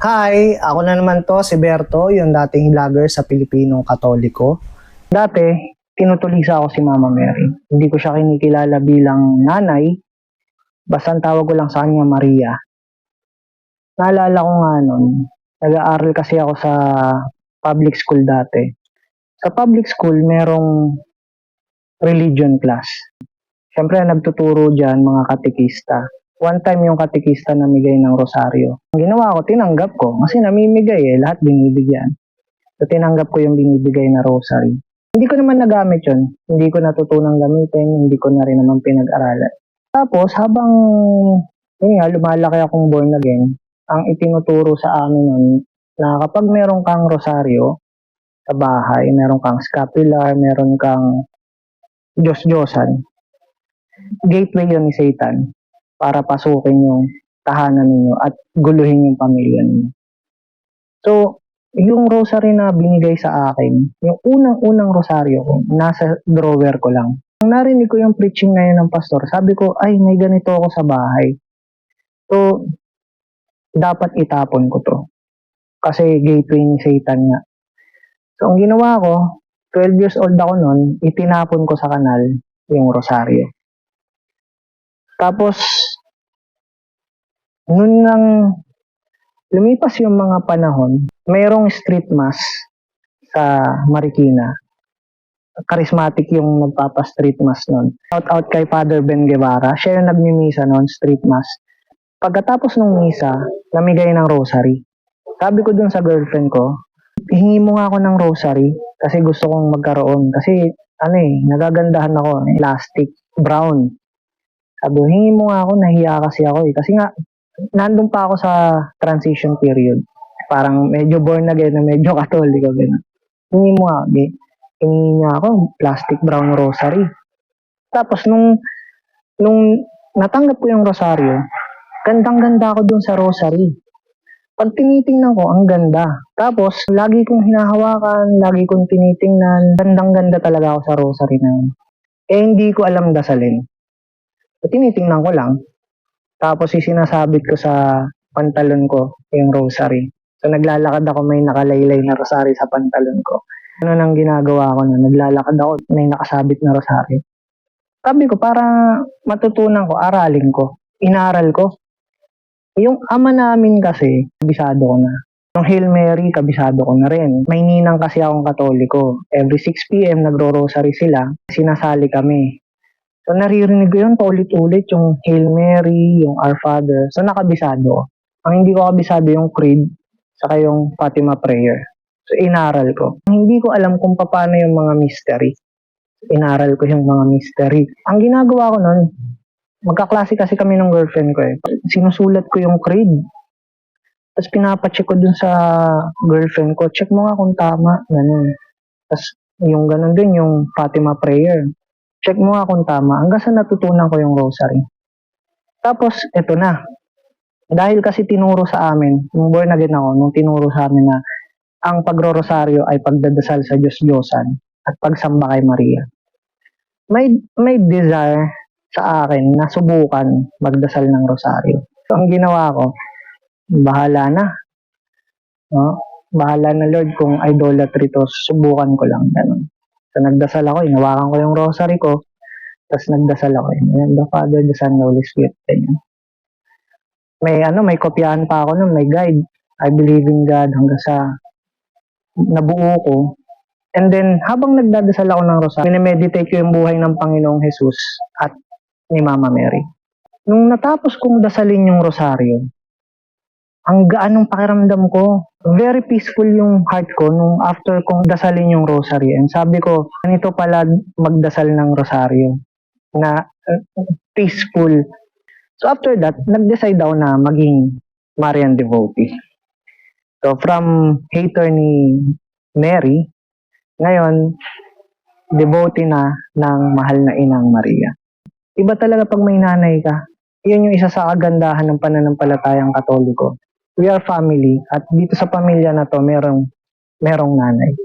Hi, ako na naman to, si Berto, yung dating vlogger sa Pilipinong Katoliko. Dati, tinutulisa ako si Mama Mary. Hindi ko siya kinikilala bilang nanay, basta ang tawag ko lang sa kanya Maria. Naalala ko nga nun, nag-aaral kasi ako sa public school dati. Sa public school, merong religion class. Siyempre, nagtuturo dyan mga katekista. One time yung katekista namigay ng rosaryo. Ang ginawa ko, tinanggap ko. Kasi namimigay lahat binibigyan. So, tinanggap ko yung binibigay na rosary. Hindi ko naman nagamit yun. Hindi ko natutunang gamitin. Hindi ko na rin naman pinag-aralan. Tapos, habang lumalaki akong born again, ang itinuturo sa amin nun, na kapag meron kang rosaryo sa bahay, meron kang scapular, meron kang Diyos-Diyosan, gateway yun ni Satan para pasukin yung tahanan ninyo at guluhin yung pamilya ninyo. So, yung rosary na binigay sa akin, yung unang-unang rosaryo ko, nasa drawer ko lang. Nung narinig ko yung preaching ngayon ng pastor, sabi ko, ay, may ganito ako sa bahay. So, dapat itapon ko to. Kasi gateway ni Satan nga. So, ang ginawa ko, 12 years old ako noon, itinapon ko sa kanal yung rosaryo. Tapos, nun nang lumipas yung mga panahon, mayroong street mass sa Marikina. Charismatic yung nagpapa-street mass nun. Shout out kay Father Ben Guevara. Siya yung nagmimisa nun, street mass. Pagkatapos ng misa, namigay ng rosary. Sabi ko dun sa girlfriend ko, hingi mo nga ako ng rosary kasi gusto kong magkaroon. Kasi, nagagandahan ako. Plastic, brown. Sabi ko, hingi mo nga ako, nahiya kasi ako . Kasi nga, nandun pa ako sa transition period. Parang medyo born again na medyo katoliko. Hingi mo nga, hingi niya ako, plastic brown rosary. Tapos, nung natanggap ko yung rosaryo, gandang-ganda ako dun sa rosary. Pag tinitingnan ko, ang ganda. Tapos, lagi kong hinahawakan, lagi kong tinitingnan, gandang-ganda talaga ako sa rosary na yun. Hindi ko alam dasalin. So, tinitingnan ko lang. Tapos, sinasabit ko sa pantalon ko yung rosary. So, naglalakad ako, may nakalaylay na rosary sa pantalon ko. Ano nang ginagawa ko na? Naglalakad ako, may nakasabit na rosary. Sabi ko, para matutunan ko, aralin ko. Inaral ko. Yung ama namin kasi, kabisado ko na. Yung Hail Mary, kabisado ko na rin. May ninang kasi akong katoliko. Every 6 p.m. nagro-rosary sila. Sinasali kami. So, naririnig ko yun paulit-ulit, yung Hail Mary, yung Our Father. So, nakabisado. Ang hindi ko kabisado yung Creed, saka yung Fatima Prayer. So, inaral ko. Hindi ko alam kung paano yung mga mystery. Inaral ko yung mga mystery. Ang ginagawa ko nun, magkaklase kasi kami ng girlfriend ko . Sinusulat ko yung Creed. Tapos, pinapacheck ko dun sa girlfriend ko. Check mo nga kung tama. Ganun. Tapos, yung ganun din, yung Fatima Prayer. Check mo nga kung tama. Hanggang sa natutunan ko yung rosary. Tapos, eto na. Dahil kasi tinuro sa amin, nung born again ako, nung tinuro sa amin na ang pagro-rosaryo ay pagdadasal sa Diyos-Diyosan at pagsamba kay Maria. May desire sa akin na subukan magdasal ng rosaryo. So, ang ginawa ko, bahala na. No? Bahala na Lord kung idolatry to, subukan ko lang. Ganun. So, nagdasal ako, inawakan ko yung rosary ko, tapos nagdasal ako. The Father, the Son, the Holy Spirit. Ganyan. May kopyahan pa ako nun, may guide. I believe in God hanggang sa nabuo ko. And then, habang nagdadasal ako ng rosary, minimeditate ko yung buhay ng Panginoong Jesus at ni Mama Mary. Nung natapos kong dasalin yung rosaryo, ang gaan ng pakiramdam ko. Very peaceful yung heart ko nung after kong dasalin yung rosary. And sabi ko, ganito pala magdasal ng rosaryo na peaceful. So after that, nag-decide ako na maging Marian devotee. So from hater ni Mary, ngayon, devotee na ng mahal na inang Maria. Iba talaga pag may nanay ka. Yun yung isa sa kagandahan ng pananampalatayang Katoliko. We are family at dito sa pamilya na to merong nanay.